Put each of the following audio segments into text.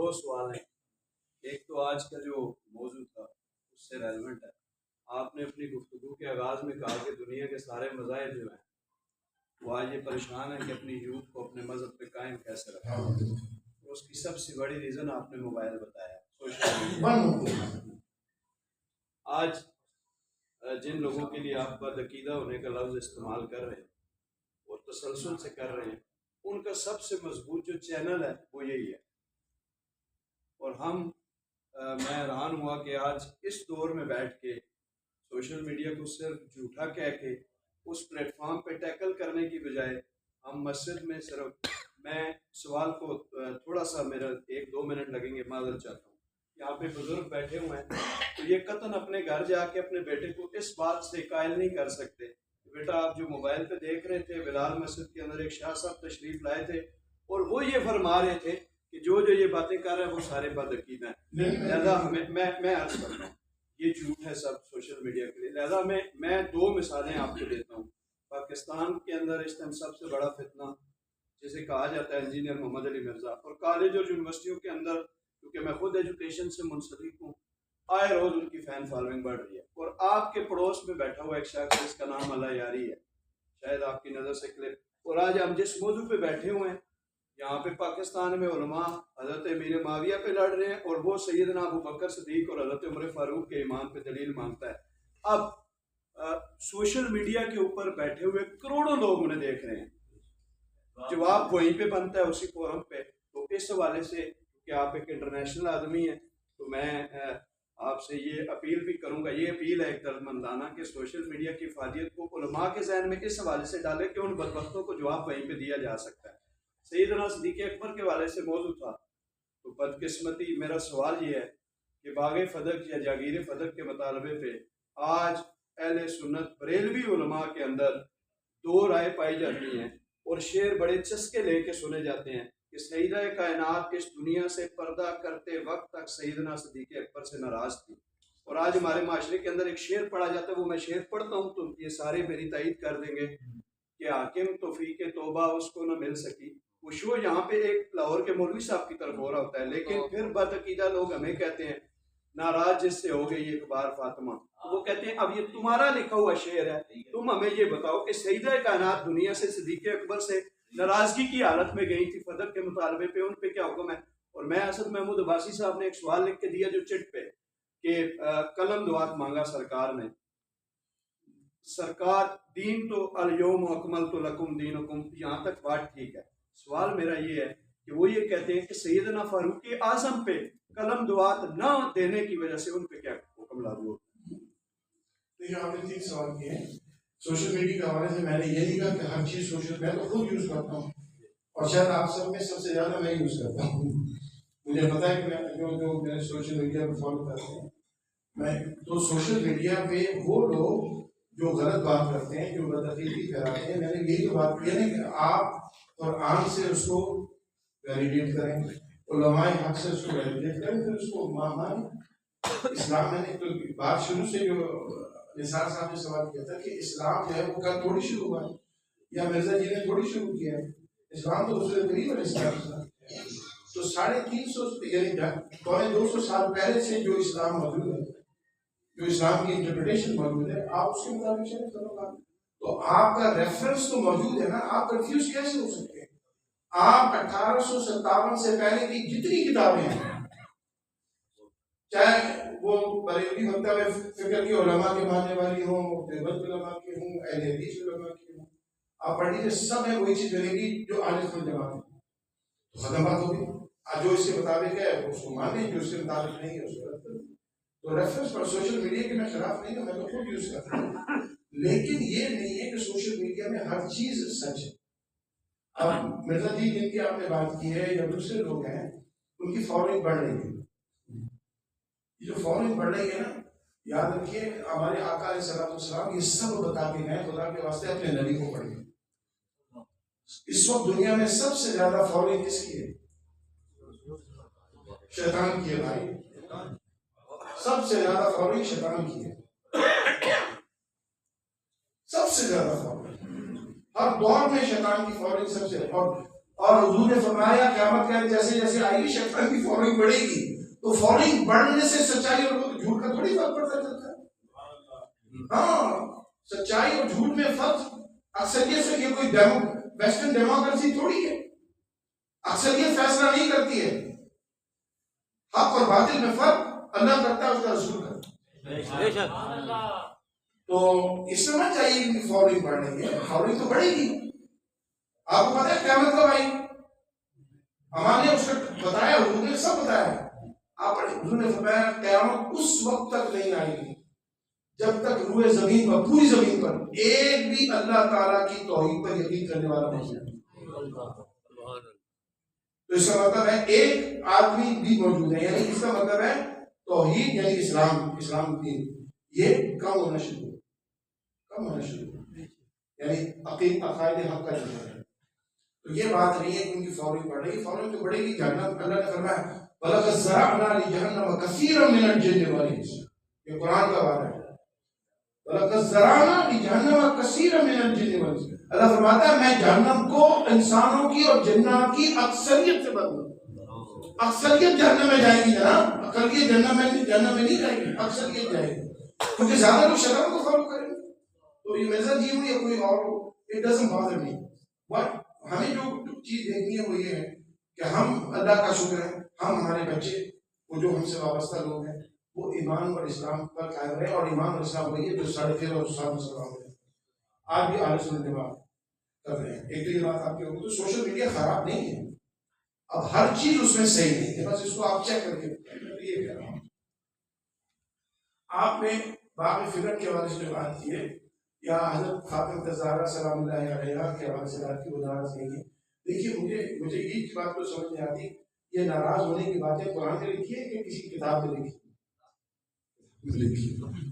दो सवाल हैं। एक तो आज का जो मौजू था उससे रेलेवेंट है। आपने अपनी गुफ्तगू के आगाज़ में कहा कि दुनिया के सारे मज़ाहिब जो हैं वो आज ये परेशान है कि अपनी यूथ को अपने मज़हब पे कायम कैसे रखें। तो उसकी सबसे बड़ी रीज़न आपने मोबाइल बताया, सोशल मीडिया। आज जिन लोगों के लिए आप बदअकीदा होने का लफ्ज़ इस्तेमाल कर रहे हैं और तसलसल से कर रहे हैं, उनका सबसे मजबूत जो चैनल है वो यही है। और मैं हैरान हुआ कि आज इस दौर में बैठ के सोशल मीडिया को सिर्फ झूठा कह के उस प्लेटफॉर्म पे टैकल करने की बजाय हम मस्जिद में सिर्फ, मैं सवाल को थोड़ा सा, मेरा 1-2 मिनट लगेंगे, माजरत चाहता हूँ। यहाँ पे बुजुर्ग बैठे हुए हैं तो ये कतन अपने घर जाके अपने बेटे को इस बात से कायल नहीं कर सकते, बेटा आप जो मोबाइल पे देख रहे थे, बिलाल मस्जिद के अंदर एक शाह साहब तशरीफ लाए थे और वो ये फरमा रहे थे कि जो जो ये बातें कर रहे हैं वो सारे बदअकीदा हैं। लिहाजा हमें मैं अर्ज करता हूँ ये झूठ है सब सोशल मीडिया के लिए। लिहाजा मैं 2 मिसालें आपको देता हूँ। पाकिस्तान के अंदर इस टाइम सबसे बड़ा फितना जिसे कहा जाता है इंजीनियर मोहम्मद अली मिर्जा, और कॉलेज और यूनिवर्सिटियों के अंदर, क्योंकि मैं खुद एजुकेशन से मुंसलिक हूँ, आए रोज उनकी फैन फॉलोइंग बढ़ रही है। और आपके पड़ोस में बैठा हुआ एक शख्स जिसका नाम अल्लाह यारी है, शायद आपकी नज़र से क्लिप, और आज हम जिस मौजू पे बैठे हुए हैं यहाँ पे पाकिस्तान में उलमा हज़रत अमीर माविया पे लड़ रहे हैं और वो सैयदना अबू बकर सिद्दीक और हज़रत उमर फारूक के ईमान पे दलील मांगता है। अब सोशल मीडिया के ऊपर बैठे हुए करोड़ों लोग उन्हें देख रहे हैं, जवाब वहीं पे बनता है उसी फोरम पे। तो इस हवाले से कि आप एक इंटरनेशनल आदमी हैं तो मैं आपसे ये अपील भी करूंगा, ये अपील है एक दर्दमंदाना कि सोशल मीडिया की इफादियत को उलमा के जहन में इस हवाले से डालें कि उन बदबख्तों को जवाब वहीं पे दिया जा सकता है। सैयदना सिद्दीक़ अकबर के वाले से मौजू था, तो बदकिस्मती मेरा सवाल ये है कि बाग़े फदक या जागीर फदक के मुतालबे पे आज अहले सुन्नत बरेलवी उलमा के अंदर 2 राय पाई जाती हैं और शेर बड़े चस्के लेके सुने जाते हैं कि सईदा कायनात इस दुनिया से पर्दा करते वक्त तक सैयदना सिद्दीक़ अकबर से नाराज थी। और आज हमारे माशरे के अंदर एक शेर पढ़ा जाता है, वो मैं शेर पढ़ता हूँ तो ये सारे मेरी तायीद कर देंगे कि हाकिम तौफीक तौबा उसको न मिल सकी। वो शो यहाँ पे एक लाहौर के मौलवी साहब की तरफ हो रहा होता है, लेकिन फिर बदअकीदा लोग हमें कहते हैं नाराज जिससे हो गई एक बार फातिमा, तो वो कहते हैं अब ये तुम्हारा लिखा हुआ शेर है, तुम हमें ये बताओ कि सईदा कायनात दुनिया से सिद्दीक़ अकबर से नाराजगी की हालत में गई थी फदक के मुतालबे पे, उन पे क्या हुक्म है। और मैं असद महमूद अब्बासी साहब ने एक सवाल लिख के दिया जो चिट पे कि कलम दुआत मांगा सरकार ने, सरकार दीन तो अल-यौम अकमलतु लकुम दीनुकुम, यहाँ तक बात ठीक है। सवाल मेरा ये है कि वो ये कहते हैं कि सैयदना फारूक आजम पे कलम दुआत न देने की वजह से उन पे क्या हुक्म लागू होता है। देखिए आपने 3 सवाल किए हैं सोशल मीडिया के हवाले से। मैंने ये नहीं कहा कि हर चीज सोशल, मैं तो खुद यूज करता हूँ और शायद आप सब में सबसे ज्यादा मैं यूज करता हूँ। मुझे पता है कि मैं जो मेरे सोशल मीडिया पे फॉलो करते हैं, मैं तो सोशल मीडिया पे वो लोग जो गलत बात करते हैं, जो बदअकीदी फैलाते हैं, मैंने यही तो बात की है ना कि आप और आम से उसको वैलिडेट करें, उलमाए हक से उसको वैलिडेट करें, फिर उसको माने। इस्लाम, मैंने तो बात शुरू से जो निसार साहब ने सवाल किया था कि इस्लाम जो है वो कल थोड़ी शुरू हुआ है या मिर्जा जी ने थोड़ी शुरू किया है। इस्लाम तो रसूल करीम अलैहिस्सलाम तो 350 यानी 250 साल पहले से जो इस्लाम मौजूद है, जो इस्लाम की इंटरप्रिटेशन मौजूद है, आप उसके मुताबिक चले करो। तो आपका रेफरेंस तो मौजूद है ना, आप कंफ्यूज कैसे हो सकते हैं। आप 1857 से पहले की जितनी किताबें हैं, चाहे वो बरेलवी मकतब फिक्र की उलमा के मानने वाली हो, देवबंद उलमा की हो, अहले हदीस उलमा की हो, आप पढ़ लीजिए, सब है वही चीज मिलेगी जो आलिफ वल जमात है। तो खत्म बात होगी। जो इसके मुताबिक है उसको माने, जो इसके मुताबिक नहीं है उसको रद्द करें। तो रेफरेंस पर सोशल मीडिया के मैं खिलाफ नहीं हूँ, मैं तो खुद यूज करता हूँ, लेकिन ये नहीं है कि सोशल मीडिया में हर चीज सच है। अब मिर्जा जी जिनकी आपने बात की है या दूसरे लोग हैं, उनकी फॉलोइंग बढ़ रही है। ये जो फॉलोइंग बढ़ रही है ना, याद रखिए हमारे आका अलैहिस्सलाम ये सब बताते हैं, खुदा के वास्ते अपने नबी को पढ़िए। इस वक्त दुनिया में सबसे ज्यादा फॉलोइंग किसकी है? शैतान की है भाई, सबसे ज्यादा फॉलोइंग शैतान की है, सबसे ज्यादा फॉलोइंग हर दौर में शैतान की फॉलोइंग सबसे। और और हुजूर ने फरमाया क़यामत के जैसे जैसे आएगी शैतान की फॉलोइंग बढ़ेगी, तो फॉलोइंग बढ़ने से सच्चाई और झूठ का थोड़ी फर्क पड़ता चलता है। हाँ, सच्चाई और झूठ में फर्क अक्सरियत से, ये कोई वेस्टर्न डेमोक्रेसी थोड़ी है। अक्सरियत फैसला नहीं करती है, हक और बातिल में फर्क अल्लाह करता है, उसका रसूल करता है। तो इसमें मत चाहिए कि फॉलोइंग बढ़ रही है, फॉलोइंग तो बढ़ेगी। आपको पता है क़यामत कब आई? हमारे उसने बताया, हुजूर ने सब बताया। आप पढ़े, हुजूर ने फरमाया क़यामत उस वक्त तक नहीं आएगी जब तक रूए जमीन पर, पूरी जमीन पर एक भी अल्लाह ताला की तौहीद पर यकीन करने वाला नहीं है। तो इसका मतलब है एक आदमी भी मौजूद है, यानी इसका मतलब है तौहीद यानी इस्लाम दीन ये कम होना शुरू यानी अक़ायद हक का जो है। तो ये बात नहीं है कि उनकी फॉलोइंग बढ़ रही, फॉलोइंग तो बढ़ेगी। जहन्नम, अल्लाह ने फरमाया वलक़द ज़रअना लिजहन्नम कसीरन मिनल जिन्न वल इंस, ये कुरान का वादा है। वलक़द ज़रअना लिजहन्नम कसीरन मिनल जिन्न वल इंस, अल्लाह फरमाता है मैं जहन्नम को इंसानों की और जिन्नात की अक्सरियत से भरूंगा। अक्सरियत जहन्नम में जाएगी जनाब, अक्सरियत जहन्नम में नहीं जाएगी, अक्सरियत जाएगी, क्योंकि ज्यादा लोग शैतान को फॉलो करेंगे। तो ये मिर्जा जी हो या कोई और हो, it doesn't bother me, but हमें जो चीज देखनी है वो ये है कि हम अल्लाह का शुक्र है, हम हमारे बच्चे वो जो हमसे वाबस्ता लोग हैं वो ईमान और इस्लाम पर कायम रहे, और ईमान और इस्लाम वही है जो 13.5 और 7 है। आज भी आले सुन्नत जमात कर रहे हैं। एक तो ये बात आपकी होगी, तो सोशल मीडिया खराब नहीं है, अब हर चीज उसमें सही नहीं है, बस इसको आप चेक करके ये कह रहा हूँ। आपने बाब फिक्र के हवाले से जो बात की है, या हज़रत फातिमा ज़हरा सलामुल्लाह अलैहा के हवाले से बात की, वो नाराज नहीं है। देखिए मुझे ये बात तो समझ नहीं आती, ये नाराज होने की बातें कुरान में लिखी है कि किसी किताब में लिखी?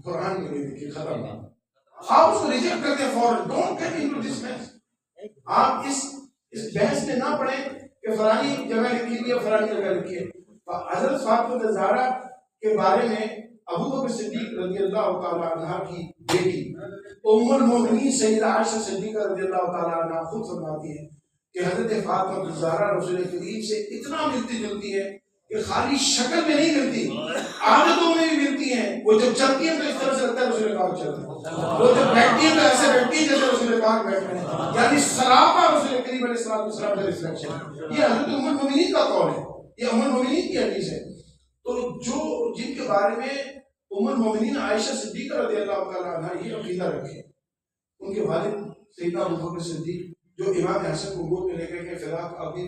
कुरान में लिखी, खत्म। आप उसको रिजेक्ट करते हैं फौरन, don't get into this mess. आप इस बहस में ना पड़े कि फलानी जगह लिखी हुई है, फलानी जगह लिखी है। हज़रत फातिमा ज़हरा के बारे में अबू बकर सिद्दीक रज़ियल्लाहु ताला अन्हा की बेटी उम्मुल मोमिनीन सैयदा आयशा सिद्दीक़ा रज़ियल्लाहु ताला अन्हा खुद फरमाती है कि हज़रत फातिमा ज़हरा रसूल करीम से इतना मिलती जुलती है कि खाली शक्ल में नहीं मिलती, आदतों में भी मिलती है। वो जब चलती है तो इस तरह से लगता है रसूल पाक चल रहे हैं, वो जब बैठती है तो ऐसे बैठती है जैसे रसूल पाक बैठ रहे हैं, यानी सरापा रसूल करीम अलैहिस्सलाम का रिफ्लेक्शन। ये हज़रत उम्मुल मोमिनीन का कौल है, ये उम्मुल मोमिनीन की हदीस है। तो जो जिनके बारे में उम्मुल मोमिनीन आयशा सिद्दीक़ा रज़ियल्लाहु ताला अन्हा ये अकीदा रखे, उनके वालिद सैयदना अबू बकर सिद्दीक जो इमाम हसन को गोद में लेकर के फिदा अभी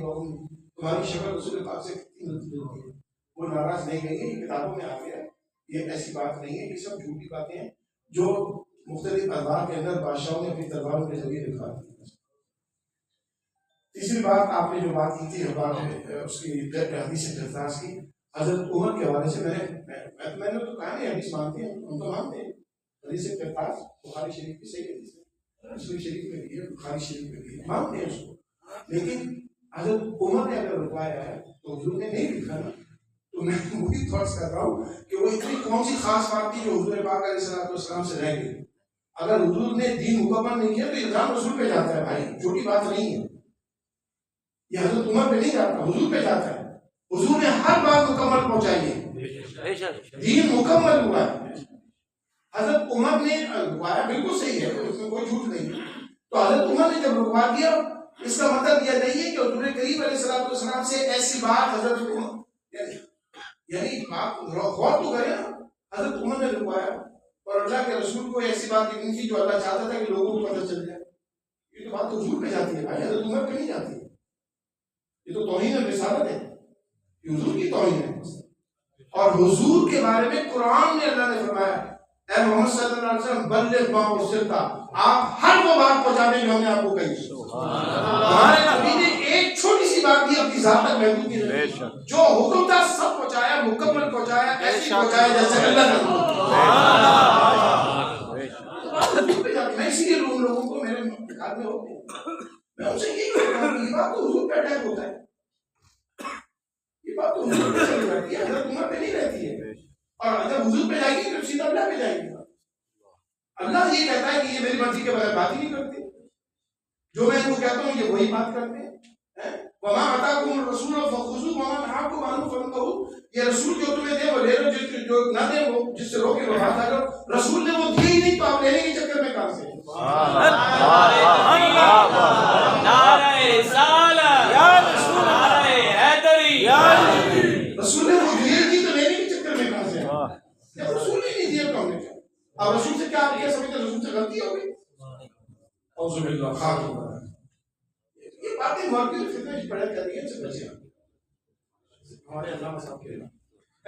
तुम्हारी शक्ल रसूल पाक से कितनी मिलती है, वो नाराज नहीं गई है, ये किताबों में आ गया। ये ऐसी बात नहीं है, ये सब झूठी बातें हैं जो मुख्तलिफ अदवार के अंदर बादशाहों ने अपनी तलवारों के जरिए दिखा दी। तीसरी बात आपने जो बात की थी उसकी हदीस गिरफ्तार की, हज़रत उमर के हवाले से मैंने तो कहा नहीं, हदीस मानते हैं, हम तो मानते हैं। हदीस गिरफ्तार बुखारी शरीफ की सही हदीस है, मुस्लिम शरीफ में भी है, बुखारी शरीफ में भी है, मानते हैं उसको। लेकिन हज़रत उमर ने अगर रुकवाया है तो हुजूर ने नहीं लिखा ना, तो मैं वही थॉट्स कर रहा हूँ कि वो इतनी कौन सी खास बात थी जो हुजूर पाक अलैहिस्सलाम से रह गई। अगर हुजूर ने दीन मुकम्मल नहीं किया तो इल्जाम रसूल पे जाता है भाई, छोटी बात नहीं है। ये हज़रत उमर पे नहीं जाता, हुजूर पे जाता है। हुजूर ने हर बात मुकम्मल पहुंचाई है, दीन मुकम्मल हुआ है। हज़रत उमर ने रुकवाया, बिल्कुल सही है, उसमें कोई झूठ नहीं। तो हज़रत उमर ने जब रुकवा दिया, इसका मतलब यह नहीं है कि हुजूर करीम अलैहिस्सलाम से ऐसी बात हज़रत उमर यानी आप गौर तो करें ना, हज़रत उमर ने रुकवाया और अल्लाह के रसूल को ऐसी बात लिखनी थी जो अल्लाह चाहता था कि लोगों को पता चल जाए। ये तो बात तो हुजूर पे जाती है भाई, हज़रत उमर पे नहीं जाती है। ये तो तौहीन रिसालत है, हुजूर की तौहीन है। और हुजूर के बारे में कुरान में अल्लाह ने फरमाया, ऐ मोहम्मद सल्लल्लाहु अलैहि वसल्लम बल्लिग मा उरसिलता, आप हर वो बात पहुंचाने जो हमने आपको कही। हमारे नबी ने एक छोटी सी बात भी अपनी जात तक महदूद नहीं रखी, जो हुक्म था सब पहुंचाया, मुकम्मल पहुंचाया, ऐसे पहुंचाया जैसे अल्लाह ने। मैं इसीलिए लोगों को मेरे हाथ में होते हैं, मैं उनसे यही कहता हूं कि ये बात तो हुजूर पे अटैक होता है, ये बात तो हुजूर पे चली जाती है, हज़रत उमर पे नहीं रहती है। और जब हुजूर पे जाएगी तो सीधा अल्लाह पे जाएगी। अल्लाह ये कहता है कि ये मेरी मर्जी के बगैर बात ही नहीं करते, जो मैं इनको कहता हूँ ये वही बात करते हैं। वमा अताकुम रसूल फखुजू वमा नहाकुम अन्हु फंतहू, ये रसूल जो तुम्हें दे वो ले लो, जो ना दे वो जिससे रोके वो हटा लो। रसूल ने वो दिए ही नहीं तो आप लेने के चक्कर में कहां से? नारे रिसालत या रसूल, नारे हैदरी या रसूल ने वो दिए ही नहीं तो लेने के चक्कर में कहां से? जब रसूल ने नहीं दिया तो हमने क्या? अब रसूल से क्या आप क्या समझते? रसूल से गलती हो गई? औजुबिल्लाह खातुम। ये बातें मौके फितने की पढ़ाई कर रही है, हमारे अल्लाह साहब के